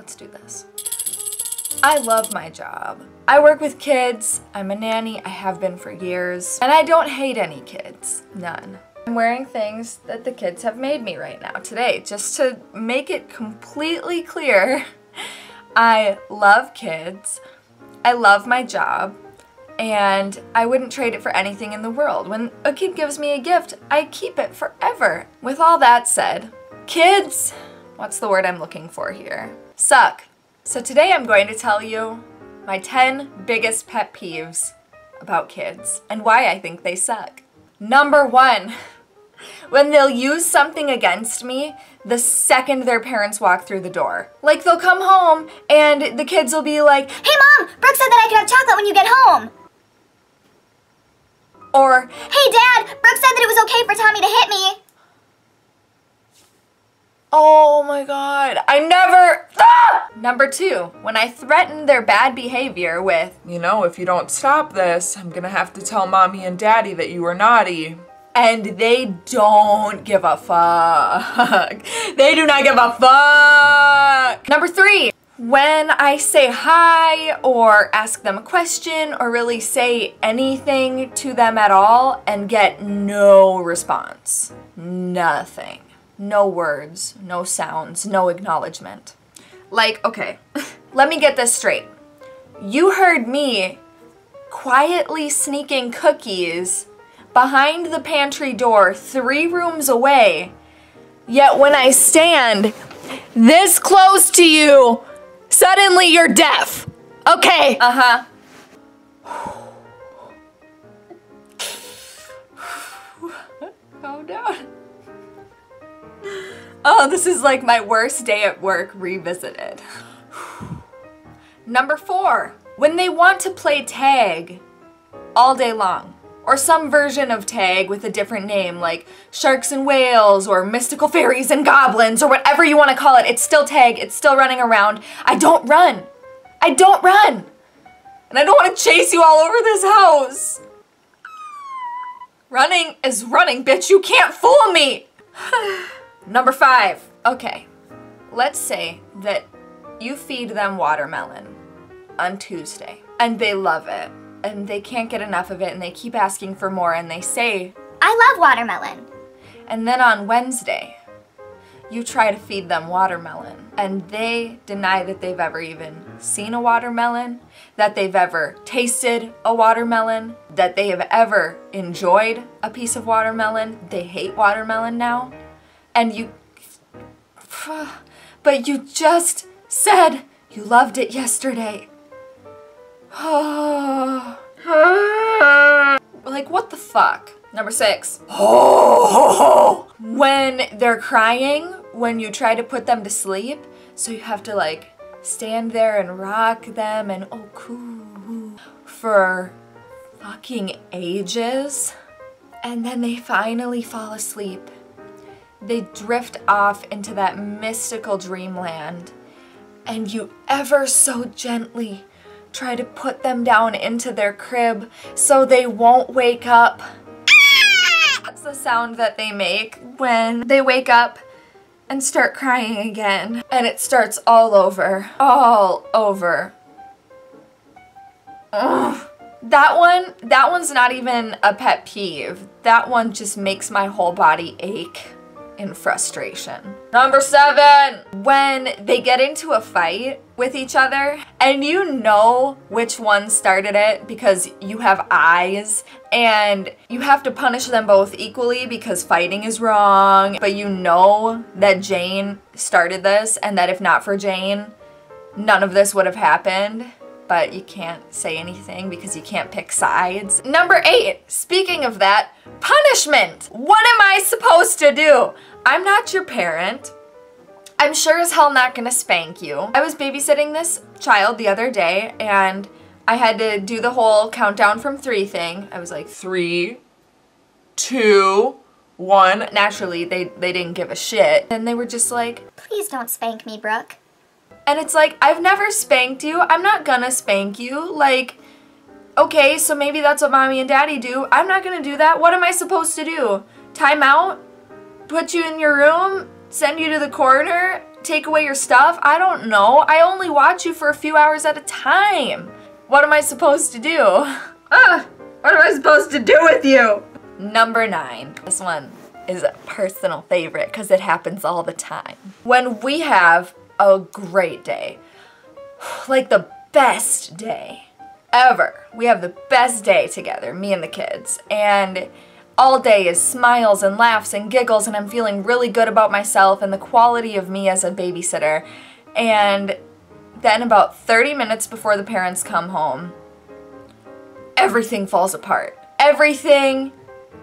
let's do this. I love my job. I work with kids, I'm a nanny, I have been for years, and I don't hate any kids, none. I'm wearing things that the kids have made me right now today, just to make it completely clear. I love kids, I love my job, and I wouldn't trade it for anything in the world. When a kid gives me a gift, I keep it forever. With all that said, kids, what's the word I'm looking for here? Suck. So today I'm going to tell you my 10 biggest pet peeves about kids and why I think they suck. Number 1, when they'll use something against me the second their parents walk through the door. Like they'll come home and the kids will be like, "Hey Mom, Brooke said that I could have chocolate when you get home." Or, "Hey Dad, Brooke said that it was okay for Tommy to hit me." oh my god, I never... Ah! Number 2, when I threaten their bad behavior with, "You know, if you don't stop this, I'm gonna have to tell Mommy and Daddy that you were naughty." and they don't give a fuck. They do not give a fuck. Number 3, when I say hi or ask them a question or really say anything to them at all and get no response. Nothing. No words, no sounds, no acknowledgement. Like, okay, let me get this straight. You heard me quietly sneaking cookies behind the pantry door 3 rooms away, yet when I stand this close to you, suddenly you're deaf. Okay. Uh-huh. Calm down. Oh, this is like my worst day at work revisited. Number 4, when they want to play tag all day long, or some version of tag with a different name like Sharks and Whales or Mystical Fairies and Goblins or whatever you want to call it, it's still tag, it's still running around. I don't run. I don't run. And I don't want to chase you all over this house. Running is running, bitch. You can't fool me. Number 5, okay, let's say that you feed them watermelon on Tuesday and they love it and they can't get enough of it and they keep asking for more and they say, "I love watermelon." And then on Wednesday, you try to feed them watermelon and they deny that they've ever even seen a watermelon, that they've ever tasted a watermelon, that they have ever enjoyed a piece of watermelon. They hate watermelon now. And you, but you just said you loved it yesterday. Like, what the fuck? Number 6. When they're crying, when you try to put them to sleep, so you have to like stand there and rock them and oh cool for fucking ages. And then they finally fall asleep. They drift off into that mystical dreamland, and you ever so gently try to put them down into their crib so they won't wake up. That's the sound that they make when they wake up and start crying again. And it starts all over. All over. Ugh. That one's not even a pet peeve. That one just makes my whole body ache in frustration. Number 7, when they get into a fight with each other and you know which one started it because you have eyes and you have to punish them both equally because fighting is wrong, but you know that Jane started this and that if not for Jane, none of this would have happened. But you can't say anything because you can't pick sides. Number 8, speaking of that, punishment. What am I supposed to do? I'm not your parent. I'm sure as hell not gonna spank you. I was babysitting this child the other day and I had to do the whole countdown from 3 thing. I was like 3, 2, 1. Naturally, they didn't give a shit. And they were just like, "Please don't spank me, Brooke." And it's like, I've never spanked you. I'm not gonna spank you. Like, okay, so maybe that's what mommy and daddy do. I'm not gonna do that. What am I supposed to do? Time out? Put you in your room? Send you to the corner? take away your stuff? I don't know. I only watch you for a few hours at a time. What am I supposed to do? What am I supposed to do with you? Number 9. This one is a personal favorite because it happens all the time. When we have a great day, like the best day ever. We have the best day together, me and the kids, and all day is smiles and laughs and giggles, and I'm feeling really good about myself and the quality of me as a babysitter. And then about 30 minutes before the parents come home, everything falls apart. Everything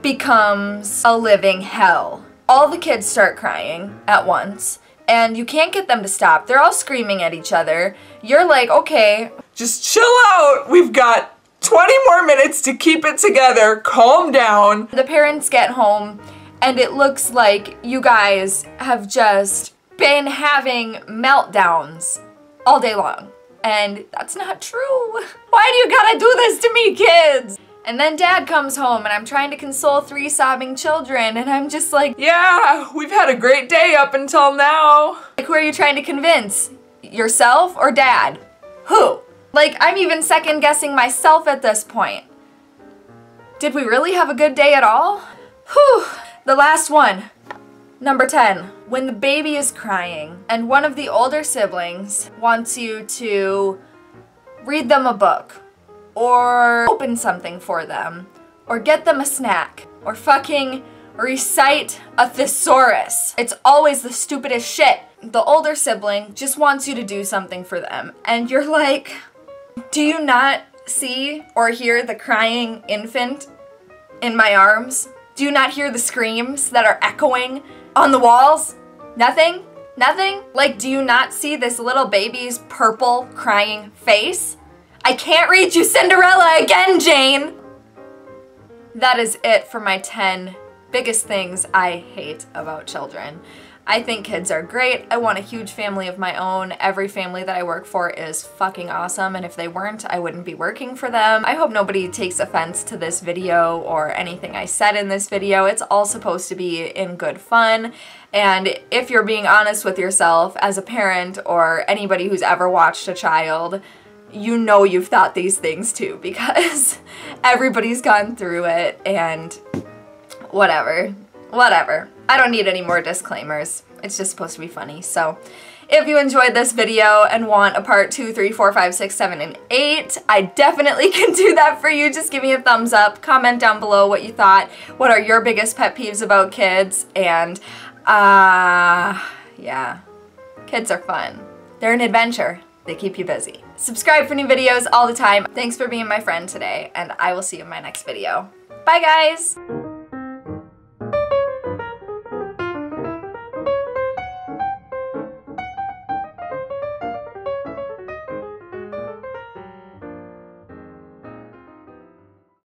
becomes a living hell. All the kids start crying at once, and you can't get them to stop. They're all screaming at each other. You're like, okay, just chill out. We've got 20 more minutes to keep it together. Calm down. The parents get home, and it looks like you guys have just been having meltdowns all day long. And that's not true. Why do you gotta do this to me, kids? And then Dad comes home, and I'm trying to console 3 sobbing children, and I'm just like, yeah, we've had a great day up until now. like, who are you trying to convince? Yourself or Dad? Who? Like, I'm even second guessing myself at this point. Did we really have a good day at all? Whew. The last one. Number 10. When the baby is crying and one of the older siblings wants you to read them a book, or open something for them, or get them a snack, or fucking recite a thesaurus. It's always the stupidest shit. The older sibling just wants you to do something for them, and you're like, do you not see or hear the crying infant in my arms? Do you not hear the screams that are echoing on the walls? Nothing? Nothing? Like, do you not see this little baby's purple crying face? I can't read you Cinderella again, Jane! That is it for my 10 biggest things I hate about children. I think kids are great. I want a huge family of my own. Every family that I work for is fucking awesome, and if they weren't, I wouldn't be working for them. I hope nobody takes offense to this video or anything I said in this video. It's all supposed to be in good fun, and if you're being honest with yourself as a parent or anybody who's ever watched a child, you know you've thought these things too, because everybody's gone through it, and whatever. I don't need any more disclaimers. It's just supposed to be funny. So if you enjoyed this video and want a part 2, 3, 4, 5, 6, 7, and 8, I definitely can do that for you. Just give me a thumbs up. Comment down below what you thought. What are your biggest pet peeves about kids? And, yeah. Kids are fun. They're an adventure. They keep you busy. Subscribe for new videos all the time. Thanks for being my friend today, and I will see you in my next video. Bye, guys!